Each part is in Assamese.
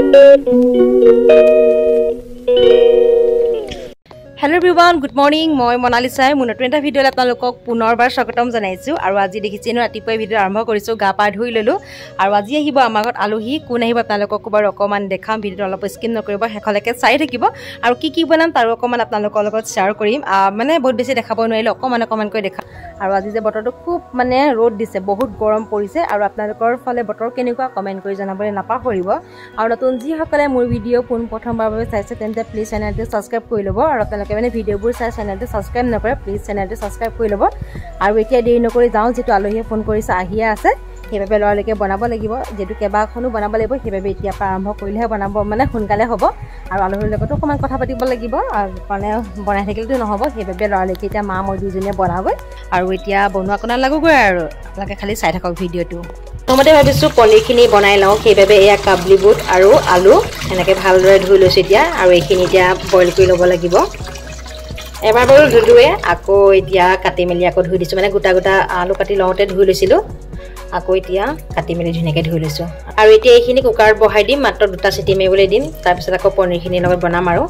Hello everyone, good morning. মই মনালিসা মোৰ নতুন এটা ভিডিঅ'ত আপোনালোকক পুনৰবাৰ স্বাগতম জনাইছো আৰু আজি দেখিছেনো ৰাতিপুৱা ভিডিঅ' আৰম্ভ কৰিছো গা পা ধুই ললো আৰু আজি আহিব আমাৰ ঘৰত আলহী কোন আহিব আপোনালোকক বাৰু অকমান দেখাম ভিডিঅ'টো অলপ স্কিপ নকৰিব হেখলৈকে চাই থাকিব আৰু কি বনাম তাৰো অকমান আপোনালোকৰ লগত শেয়াৰ কৰিম মানে বহুত বেছি দেখাব নোৱাৰিলে অকমান কৈ দেখা আৰু আজি যে বতৰটো খুব মানে ৰ'দ দিছে বহুত গৰম পৰিছে আৰু আপোনালোকৰ ফলে বতৰ কেনেকুৱা কমেন্ট কৰি জনাবলৈ নাপাহৰিব আৰু নতুন যিসকলে মোৰ ভিডিঅ' পোন প্ৰথমবাৰ বাবে চাইছে তেন্তে প্লিজ চেনেলটো সাবস্ক্ৰাইব কৰি ল'ব আৰু আপোনালোকে মানে ভিডিঅ'বোৰ চাই চেনেলটো সাবস্ক্ৰাইব নকৰে প্লিজ চেনেলটো সাবস্ক্ৰাইব কৰি ল'ব আৰু এতিয়া দেৰি নকৰি যাওঁ যেটো আলহীয়ে ফোন কৰিছে আহিয়া আছে সেইবাবে লৰালৈকে বনাব লাগিব যেটো কেবাখনো বনাব লাগিব সেইবাবে এতিয়া আৰম্ভ কৰিলেহে বনাব মানে সোনকালে হ'ব আৰু আলহীৰ লগতো অকমান কথা পাতিব লাগিব মানে বনাই থাকিলেতো নহ'ব সেইবাবে লৰালৈকে এতিয়া মা মই দুজনীয়ে বনাবই আৰু এতিয়া বনোৱা কোনা লাগোগৈ আৰু আপোনালোকে খালি চাই থাকক ভিডিঅ'টো প্ৰথমতে ভাবিছো পনীৰখিনি বনাই লওঁ সেইবাবে এয়া কাবলি বুট আৰু আলু এনেকৈ ভালদৰে ধুই লৈছো এতিয়া আৰু এইখিনি এতিয়া বইল কৰি ল'ব লাগিব এবাৰ বাৰু ধুলুৱে আকৌ এতিয়া কাটি মেলি আকৌ ধুই দিছো মানে গোটা আলু কাটি লওঁতে ধুই লৈছিলো আকৌ এতিয়া কাটি মেলি ধুনীয়াকৈ ধুই লৈছো আৰু এতিয়া এইখিনি কুকাৰত বহাই দিম মাত্ৰ দুটা চিটি মাৰিবলৈ দিম তাৰ পিছত আকৌ পনীৰখিনিৰ লগত বনাম আৰু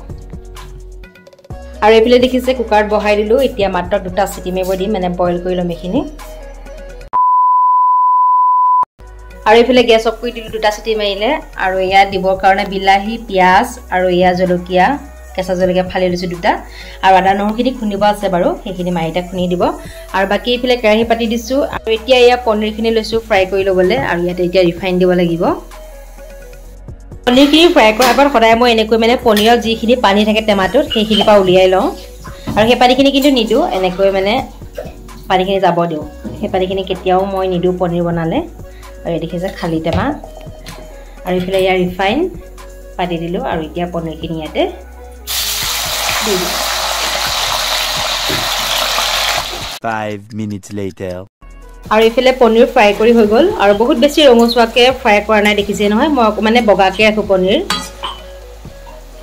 এইফালে দেখিছে কুকাৰত বহাই দিলো এতিয়া মাত্ৰ দুটা চিটি মাৰিব দিম মানে বইল কৰি লম এইখিনি আৰু এইফালে গেছ অফ কৰি দিলো দুটা চিটি মাৰিলে আৰু এয়া দিবৰ কাৰণে বিলাহী পিয়াজ আৰু এয়া জলকীয়া কেঁচা জলকীয়া ফালি লৈছো দুটা আৰু আদা নহৰুখিনি খুন্দিব আছে বাৰু সেইখিনি মাৰিটা খুন্দি দিব আৰু বাকি এইফালে কেৰাহী পাতি দিছো আৰু এতিয়া এয়া পনীৰখিনি লৈছো ফ্ৰাই কৰি ল'বলৈ আৰু ইয়াতে এতিয়া ৰিফাইন দিব লাগিব পনীৰখিনি ফ্ৰাই কৰাৰ আগত সদায় মই এনেকৈ মানে পনীৰৰ যিখিনি পানী থাকে টেমাটোত সেইখিনি পৰা উলিয়াই লওঁ আৰু সেই পানীখিনি কিন্তু নিদো এনেকৈ মানে পানীখিনি যাব দিওঁ সেই পানীখিনি কেতিয়াও মই নিদো পনীৰ বনালে আৰু দেখিছে খালি টেমা আৰু ইফালে ইয়া ৰিফাইন পাতি দিলো আৰু এতিয়া পনীৰখিনি ইয়াতে দি দিলো 5 minutes later আৰু ইফালে পনীৰ ফ্ৰাই কৰি হৈ গ'ল আৰু বহুত বেছি ৰঙচুৱাকে ফ্ৰাই কৰা নাই দেখিছে নহয় মই মানে বগাকে ৰাখো পনীৰ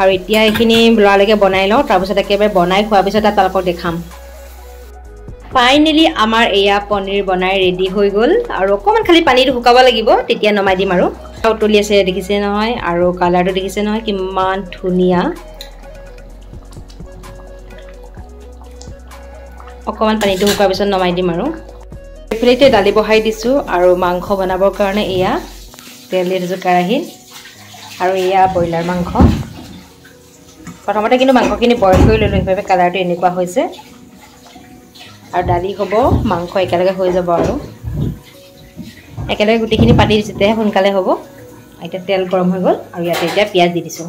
আৰু এতিয়া এইখিনি লৰালৈকে বনাই লওঁ তাৰ পিছত একেবাৰে বনাই খোৱাৰ পিছত আপোনালোকক দেখাম ফাইনালি আমাৰ এয়া পনীৰ বনাই ৰেডি হৈ গ'ল আৰু অকমান খালি পানীটো শুকাব লাগিব তেতিয়া নমাই দিম আৰু উতলি আছে দেখিছে নহয় আৰু কালাৰটো দেখিছে নহয় কিমান ধুনীয়া অকমান পানীটো শুকাৰ পিছত নমাই দিম আৰু এইফালে দালি বহাই দিছো আৰু মাংস বনাবৰ কাৰণে এয়া তেল দি দিছো কেৰাহীত আৰু এয়া ব্ৰইলাৰ মাংস প্ৰথমতে কিন্তু মাংসখিনি বইল কৰি ললো সেইবাবে কালাৰটো এনেকুৱা হৈছে আৰু দালি হ'ব মাংস একেলগে হৈ যাব আৰু একেলগে গুটিখিনি পাতি দিছো তে সোনকালে হ'ব এতিয়া তেল গৰম হৈ গ'ল আৰু ইয়াতে এতিয়া পিয়াজ দি দিছো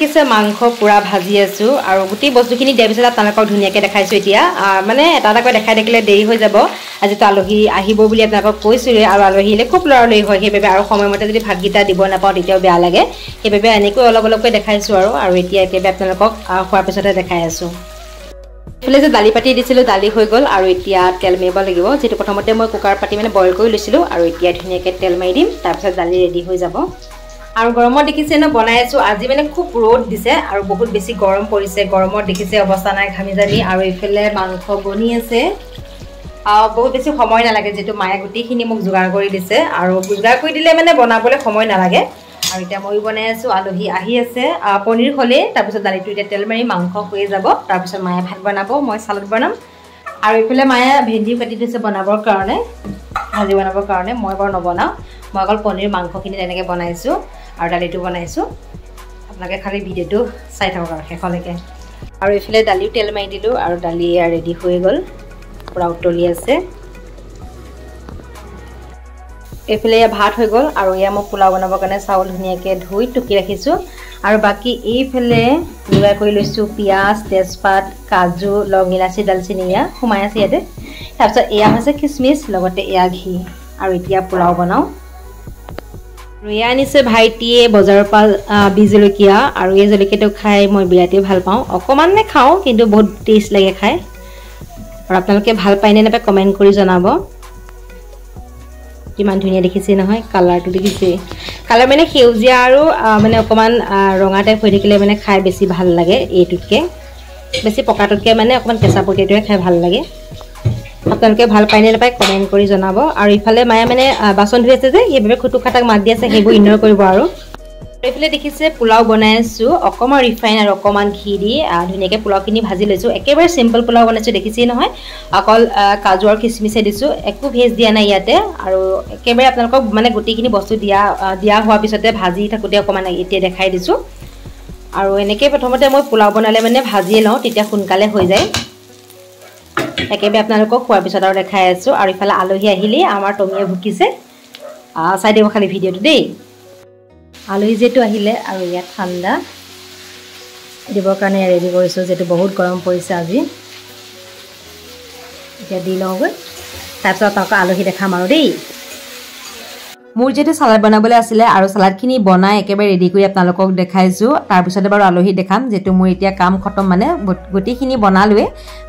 কিছে মাংস পুৰা ভাজি আছো আৰু গুটি বস্তুখিনি দিয়া পিছত আপোনালোকক ধুনীয়াকৈ দেখাইছো এতিয়া মানে এটা দেখাই থাকিলে দেৰি হৈ যাব আজি তো আলহী আহিব বুলি আপোনালোকক কৈছিলো আৰু আলহীলে খুব লৰালৰি হয় সেইবাবে আৰু সময়মতে যদি ভাতগিটা দিব নাপাওঁ তেতিয়াও বেয়া লাগে সেইবাবে এনেকৈ অলপকৈ দেখাইছো আৰু এতিয়া একেবাৰে আপোনালোকক খোৱাৰ পিছতে দেখাই আছো এইফালে যে দালি পাতি দিছিলো দালি হৈ গ'ল আৰু এতিয়া তেল মাৰিব লাগিব যেটো প্ৰথমতে মই কুকাৰ পাতি মানে বইল কৰি লৈছিলো আৰু এতিয়া ধুনীয়াকৈ তেল মাৰি দিম তাৰ পিছত দালি ৰেডি হৈ যাব আৰু গৰমত দেখিছে ন বনাই আছো আজি মানে খুব ৰ'দ দিছে আৰু বহুত বেছি গৰম পৰিছে গৰমত দেখিছে অৱস্থা নাই ঘামি জানি আৰু ইফালে মাংস বনি আছে বহুত বেছি সময় নালাগে যেটো মায়ে গুটিখিনি মোক যোগাৰ কৰি দিছে আৰু যোগাৰ কৰি দিলে মানে বনাবলৈ সময় নালাগে আৰু এতিয়া মই বনাই আছো আলহী আহি আছে পনীৰ হ'লে তাৰ পিছত দালিটো এতিয়া তেল মাৰি মাংস হৈ যাব তাৰ পিছত মায়ে ভাত বনাব মই সালাড বনাম আৰু ইফালে মায়ে ভেন্দি কাটি দিছে বনাবৰ কাৰণে ভাজি বনাবৰ কাৰণে মই বাৰু নবনাও মই অকল পনীৰ মাংসখিনি তেনেকৈ বনাইছো আৰু দালিটো বনাইছো আপোনালোকে খালি ভিডিঅ'টো চাই থাকক আৰু শেষলৈকে আৰু ইফালে দালিও তেল মাৰি দিলো আৰু দালি ৰেডি হৈ গ'ল পুৰা উতলি আছে এইফালে ভাত হৈ গ'ল আৰু এয়া মই পোলাও বনাবৰ কাৰণে চাউল ধুনীয়াকৈ ধুই টুকি ৰাখিছো আৰু বাকি এইফালে যোগাৰ কৰি লৈছো পিয়াজ তেজপাত কাজু লং ইলাচি দালচিনি এয়া সোমাই আছে ইয়াতে তাৰপিছত এয়া হৈছে কিচমিচ লগতে এয়া ঘি আৰু এতিয়া পোলাও বনাও এয়া আনিছে ভাইটিয়ে বজাৰৰ পৰা বি জলকীয়া আৰু এই জলকীয়াটো খাই মই বিৰাটেই ভাল পাওঁ অকণমানে খাওঁ কিন্তু বহুত টেষ্ট লাগে খাই আৰু আপোনালোকে ভাল পায় নে নাপায় কমেণ্ট কৰি জনাব কিমান ধুনীয়া দেখিছে নহয় কালাৰটো দেখিছে কালাৰ মানে সেউজীয়া আৰু মানে অকমান ৰঙা টাইপ হৈ থাকিলে মানে খাই বেছি ভাল লাগে এইটোতকে বেছি পকাটোতকে মানে অকমান কেঁচা পকিয়াটোৱে খাই ভাল লাগে আপোনালোকে ভাল পায় নে নাপায় কমেণ্ট কৰি জনাব আৰু ইফালে মায়ে মানে বাচন ধুই আছে যে সেইবাবে খুটু খাটাক মাত দি আছে সেইবোৰ ইগনৰ কৰিব আৰু এইফালে দেখিছে পোলাও বনাই আছোঁ অকণমান ৰিফাইন আৰু অকণমান ঘি দি ধুনীয়াকৈ পোলাওখিনি ভাজি লৈছোঁ একেবাৰে চিম্পল পোলাও বনাইছোঁ দেখিছেই নহয় অকল কাজু আৰু কিচমিচে দিছোঁ একো ভেজ দিয়া নাই ইয়াতে আৰু একেবাৰে আপোনালোকক মানে গোটেইখিনি বস্তু দিয়া হোৱাৰ পিছতে ভাজি থাকোঁতে অকণমান এতিয়া দেখাই দিছোঁ আৰু এনেকৈ প্ৰথমতে মই পোলাও বনালে মানে ভাজিয়ে লওঁ তেতিয়া সোনকালে হৈ যায় একেবাৰে আপোনালোকক খোৱাৰ পিছত আৰু দেখাই আছোঁ আৰু ইফালে আলহী আহিলেই আমাৰ টমীয়ে ভুকিছে চাই দিব খালি ভিডিঅ'টো দেই আলহী যেটো আহিলে আৰু ইয়াত ঠাণ্ডা দিবৰ কাৰণে ৰেডি কৰিছোঁ যেটো বহুত গৰম পৰিছে আজি এতিয়া দি লওঁগৈ তাৰপিছত আপোনালোকক আলহী দেখাম আৰু দেই মোৰ যেটো সালাড বনাবলৈ আছিলে আৰু সালাডখিনি বনাই একেবাৰে ৰেডি কৰি আপোনালোকক দেখাইছোঁ তাৰপিছতে বাৰু আলহী দেখাম যেটো মোৰ এতিয়া কাম খতম মানে গোটেইখিনি বনালোৱে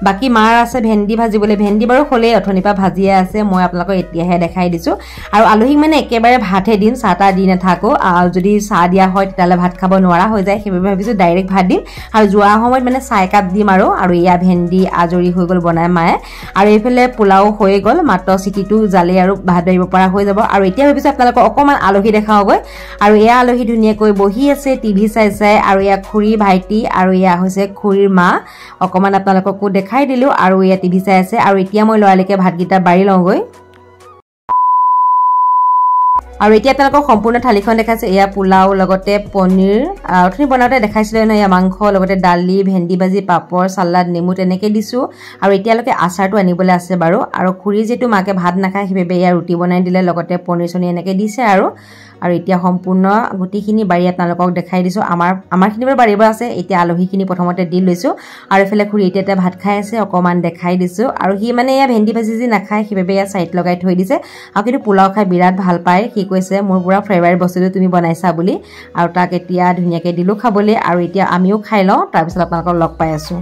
বাকি মাৰ আছে ভেন্দি ভাজিবলৈ ভেন্দি বাৰু হ'লেই অথনিৰ পৰা ভাজিয়ে আছে মই আপোনালোকক এতিয়াহে দেখাই দিছোঁ আৰু আলহীক মানে একেবাৰে ভাতহে দিম চাহটা দি নাথাকোঁ যদি চাহ দিয়া হয় তেতিয়াহ'লে ভাত খাব নোৱাৰা হৈ যায় সেইবাবে ভাবিছোঁ ডাইৰেক্ট ভাত দিম আৰু যোৱা সময়ত মানে চাহ একাপ দিম আৰু এয়া ভেন্দি আজৰি হৈ গ'ল বনাই মায়ে আৰু এইফালে পোলাও হৈ গ'ল মাত্ৰ চিটিটো জালে আৰু ভাত দিব পৰা হৈ যাব আৰু এতিয়া ভাবিছোঁ আপোনালোকক অকণমান আলহী দেখাওগৈ আৰু এয়া আলহী ধুনীয়াকৈ বহি আছে টিভি চাই আৰু এয়া খুৰী ভাইটি আৰু এয়া হৈছে খুৰীৰ মা অকণমান আপোনালোককো দেখাই দিলোঁ আৰু এয়া টিভি চাই আছে আৰু এতিয়া মই লৰালিকে ভাতকেইটা বাঢ়ি লওঁগৈ আৰু এতিয়া আপোনালোকক সম্পূৰ্ণ থালিখন দেখাইছে এয়া পোলাও লগতে পনীৰ অথনি বনাওঁতে দেখাইছিলে নহয় এয়া মাংস লগতে দালি ভেন্দি ভাজি পাপৰ চালাড নেমু তেনেকৈ দিছোঁ আৰু এতিয়ালৈকে আচাৰটো আনিবলৈ আছে বাৰু আৰু খুৰী যিটো মাকে ভাত নাখায় সেইবাবে এয়া ৰুটি বনাই দিলে লগতে পনীৰ চনীৰ এনেকৈ দিছে আৰু এতিয়া সম্পূৰ্ণ গোটেইখিনি বাৰী আপোনালোকক দেখাই দিছোঁ আমাৰখিনি বাৰু বাঢ়িব আছে এতিয়া আলহীখিনি প্ৰথমতে দি লৈছোঁ আৰু এইফালে খুৰী এতিয়া ভাত খাই আছে অকণমান দেখাই দিছোঁ আৰু সি মানে এয়া ভেন্দি ভাজি যি নাখায় সেইবাবে এয়া চাইড লগাই থৈ দিছে আৰু কিন্তু পোলাও খাই বিৰাট ভাল পায় সি কৈছে মোৰ পুৰা ফেভাৰিট বস্তুটো তুমি বনাইছা বুলি আৰু তাক এতিয়া ধুনীয়াকৈ দিলোঁ খাবলৈ আৰু এতিয়া আমিও খাই লওঁ তাৰপিছত আপোনালোকক লগ পাই আছোঁ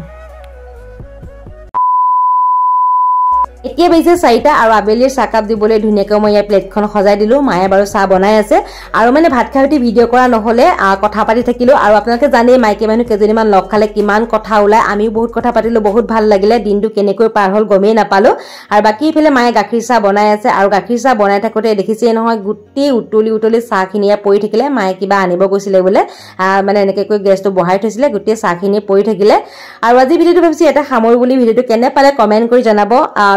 এতিয়া বেজে 4টা আৰু আবেলিৰ চাহকাপ দিবলৈ ধুনীয়াকৈ মই ইয়াৰ প্লেটখন সজাই দিলোঁ মায়ে বাৰু চাহ বনাই আছে আৰু মানে ভাত খাই উঠি ভিডিঅ' কৰা নহ'লে কথা পাতি থাকিলোঁ আৰু আপোনালোকে জানেই মাইকী মানুহ কেইজনীমান লগ খালে কিমান কথা ওলায় আমিও বহুত কথা পাতিলোঁ বহুত ভাল লাগিলে দিনটো কেনেকৈ পাৰ হ'ল গমেই নাপালোঁ আৰু বাকী ইফালে মায়ে গাখীৰ চাহ বনাই আছে আৰু গাখীৰ চাহ বনাই থাকোঁতে দেখিছেই নহয় গোটেই উতলি চাহখিনি ইয়াত পৰি থাকিলে মায়ে কিবা আনিব গৈছিলে বোলে মানে এনেকৈ কৈ গেছটো বহাই থৈছিলে গোটেই চাহখিনি পৰি থাকিলে আৰু আজি ভিডিঅ'টো ভাবিছোঁ এটা সামৰি বুলি ভিডিঅ'টো কেনে পালে কমেণ্ট কৰি জনাব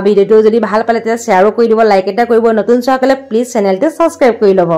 ভিডিঅ'টো যদি ভাল পালে তেতিয়া শ্বেয়াৰো কৰি দিব লাইক এটা কৰিব নতুন চাওকলে প্লিজ চেনেলটো সাবস্ক্ৰাইব কৰি ল'ব